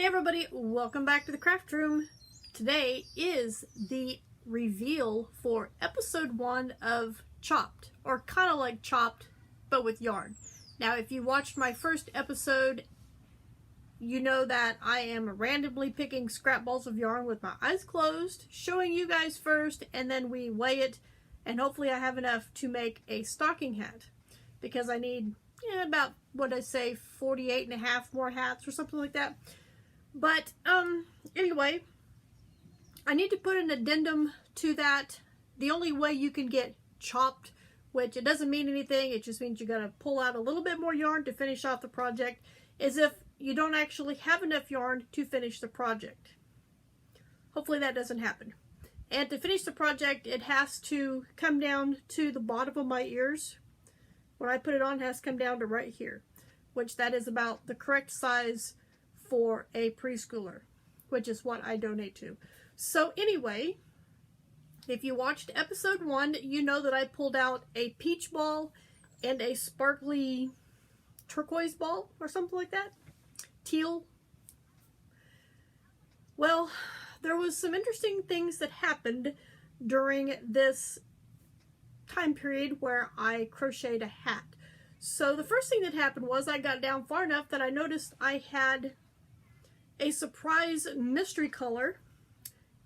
Hey everybody, welcome back to the craft room. Today is the reveal for episode 1 of Chopped, or kind of like Chopped but with yarn. Now if you watched my first episode, you know that I am randomly picking scrap balls of yarn with my eyes closed, showing you guys first, and then we weigh it, and hopefully I have enough to make a stocking hat, because I need about, what I say, 48 and a half more hats or something like that. But anyway, I need to put an addendum to that. The only way you can get chopped, which it doesn't mean anything, it just means you gotta pull out a little bit more yarn to finish off the project, is if you don't actually have enough yarn to finish the project. Hopefully that doesn't happen. And to finish the project, it has to come down to the bottom of my ears. When I put it on, it has to come down to right here, which that is about the correct size for a preschooler, which is what I donate to. So anyway, if you watched episode 1, you know that I pulled out a peach ball and a sparkly turquoise ball or something like that. Teal. Well, there was some interesting things that happened during this time period where I crocheted a hat. So the first thing that happened was I got down far enough that I noticed I had a surprise mystery color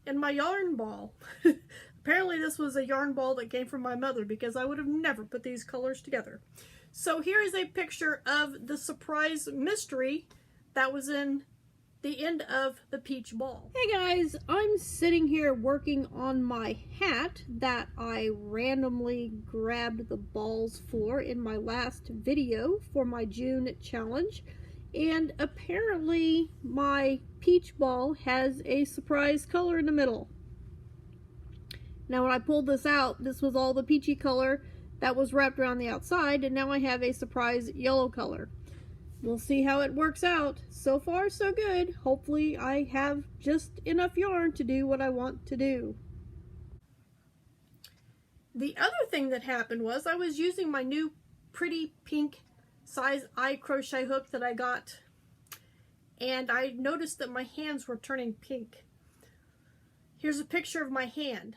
in my yarn ball. Apparently this was a yarn ball that came from my mother, because I would have never put these colors together. So here is a picture of the surprise mystery that was in the end of the peach ball. Hey guys, I'm sitting here working on my hat that I randomly grabbed the balls for in my last video for my June challenge. And apparently my peach ball has a surprise color in the middle. Now when I pulled this out, this was all the peachy color that was wrapped around the outside, and now I have a surprise yellow color. We'll see how it works out. So far so good. Hopefully I have just enough yarn to do what I want to do. The other thing that happened was I was using my new pretty pink size eye crochet hook that I got, and I noticed that my hands were turning pink. Here's a picture of my hand.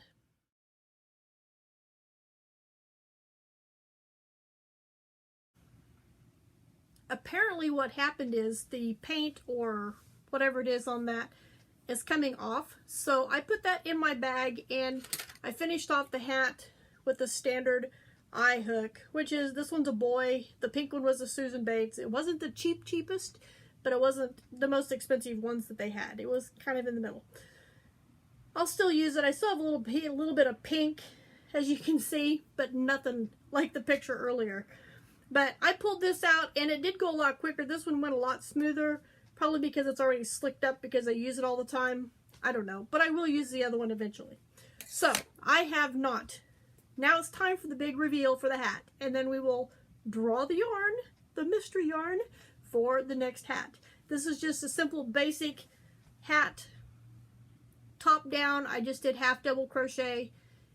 Apparently what happened is the paint or whatever it is on that is coming off. So I put that in my bag and I finished off the hat with the standard eye hook, which is, this one's a boy. The pink one was a Susan Bates. It wasn't the cheapest, but it wasn't the most expensive ones that they had. It was kind of in the middle. I'll still use it. I still have a little bit of pink, as you can see, but nothing like the picture earlier. But I pulled this out and it did go a lot quicker. This one went a lot smoother, probably because it's already slicked up because I use it all the time. I don't know, but I will use the other one eventually. So I have not. Now it's time for the big reveal for the hat, and then we will draw the yarn, the mystery yarn, for the next hat. This is just a simple basic hat, top down. I just did half double crochet,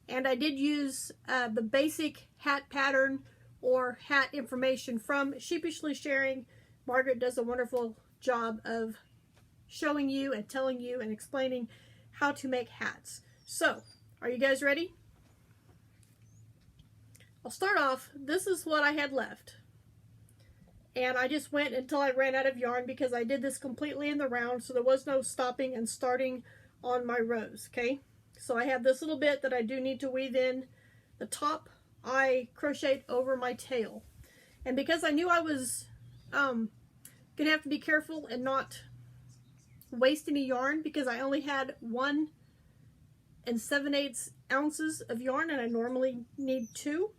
and I did use the basic hat pattern or hat information from Sheepishly Sharing. Margaret does a wonderful job of showing you and telling you and explaining how to make hats. So, are you guys ready? I'll start off. This is what I had left, and I just went until I ran out of yarn, because I did this completely in the round, so there was no stopping and starting on my rows. Okay, so I have this little bit that I do need to weave in. The top I crocheted over my tail, and because I knew I was gonna have to be careful and not waste any yarn, because I only had 1 7/8 ounces of yarn and I normally need 2,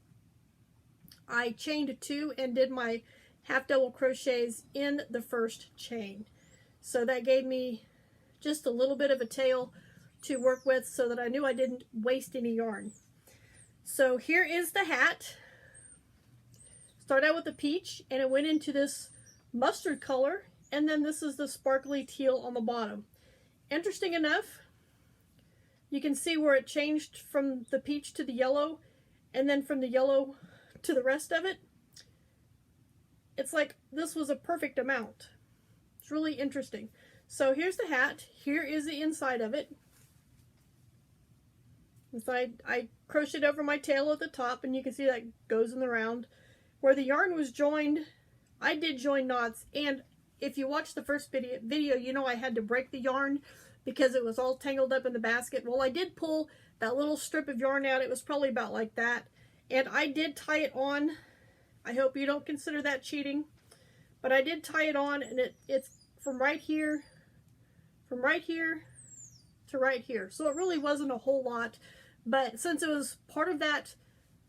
I chained 2 and did my half double crochets in the first chain. So that gave me just a little bit of a tail to work with, so that I knew I didn't waste any yarn. So here is the hat. Start out with the peach, and it went into this mustard color, and then this is the sparkly teal on the bottom. Interesting enough, you can see where it changed from the peach to the yellow, and then from the yellow to the rest of it. It's like this was a perfect amount. It's really interesting. So here's the hat. Here is the inside of it. Inside, I crocheted over my tail at the top, and you can see that goes in the round. Where the yarn was joined, I did join knots, and if you watch the first video, you know I had to break the yarn because it was all tangled up in the basket. Well, I did pull that little strip of yarn out. It was probably about like that, and I did tie it on. I hope you don't consider that cheating, but I did tie it on, and it's from right here to right here. So it really wasn't a whole lot, but since it was part of that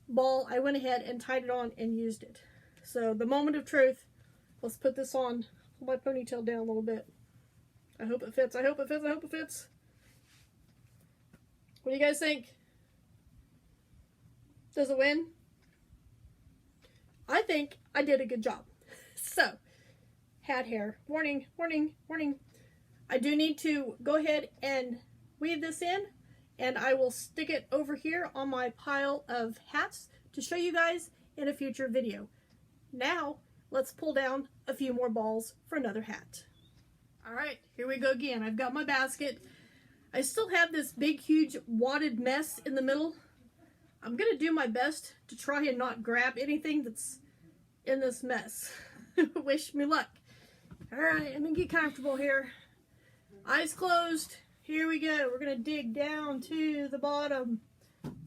ball, I went ahead and tied it on and used it. So the moment of truth, let's put this on. Pull my ponytail down a little bit. I hope it fits, I hope it fits, I hope it fits. What do you guys think? Does it win? I think I did a good job. So, hat hair. Warning, warning, warning. I do need to go ahead and weave this in, and I will stick it over here on my pile of hats to show you guys in a future video. Now, let's pull down a few more balls for another hat. Alright, here we go again. I've got my basket. I still have this big, huge wadded mess in the middle. I'm going to do my best to try and not grab anything that's in this mess. Wish me luck. Alright, let me get comfortable here. Eyes closed. Here we go. We're going to dig down to the bottom.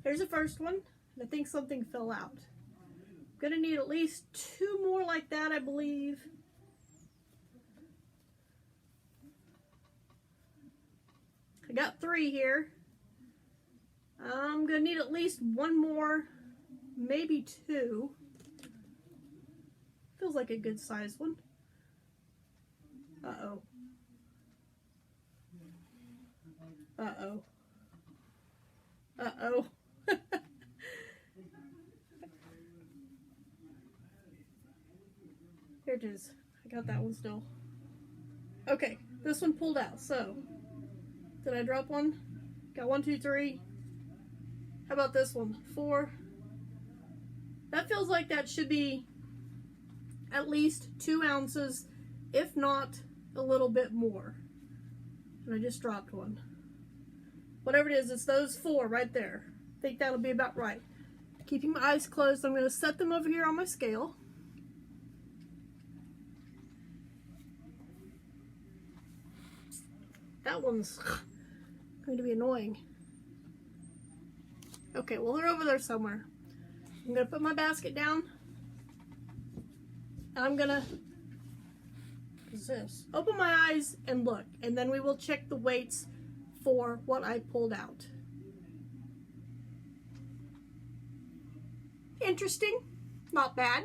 Here's the first one. I think something fell out. I'm going to need at least 2 more like that, I believe. I got 3 here. I'm going to need at least 1 more, maybe 2. Feels like a good sized one. Uh-oh. Uh-oh. Uh-oh. Here it is. I got that one still. Okay, this one pulled out. So, did I drop one? Got 1, 2, 3. How about this one? 4. That feels like that should be at least 2 ounces, if not a little bit more. And I just dropped one. Whatever it is, it's those 4 right there. I think that'll be about right. Keeping my eyes closed, I'm going to set them over here on my scale. That one's going to be annoying. Okay, well, they're over there somewhere. I'm going to put my basket down. And I'm going to, what is this? Open my eyes and look. And then we will check the weights for what I pulled out. Interesting. Not bad.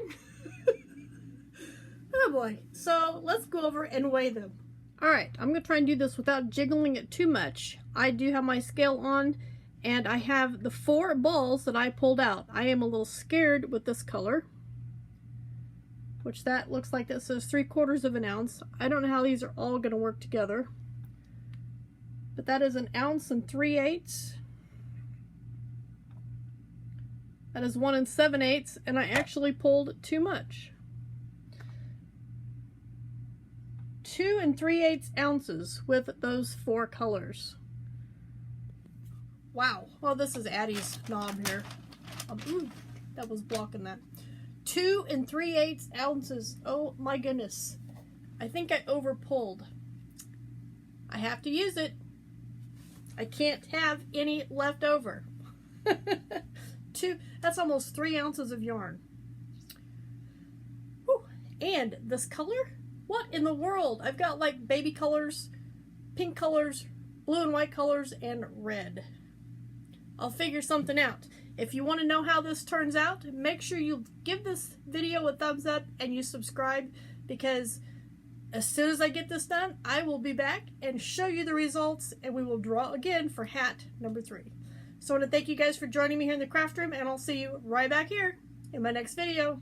Oh boy. So let's go over and weigh them. Alright, I'm going to try and do this without jiggling it too much. I do have my scale on, and I have the 4 balls that I pulled out. I am a little scared with this color, which that looks like that says 3/4 of an ounce. I don't know how these are all going to work together, but that is 1 ounce and 3/8. That is 1 7/8, and I actually pulled too much. 2 3/8 ounces with those 4 colors. Wow. Well, this is Addie's knob here. Ooh, that was blocking that. 2 3/8 ounces. Oh my goodness. I think I over pulled. I have to use it. I can't have any left over. That's almost 3 ounces of yarn. Whew. And this color? What in the world? I've got like baby colors, pink colors, blue and white colors, and red. I'll figure something out. If you want to know how this turns out, make sure you give this video a thumbs up and you subscribe, because as soon as I get this done, I will be back and show you the results, and we will draw again for hat number 3. So I want to thank you guys for joining me here in the craft room, and I'll see you right back here in my next video.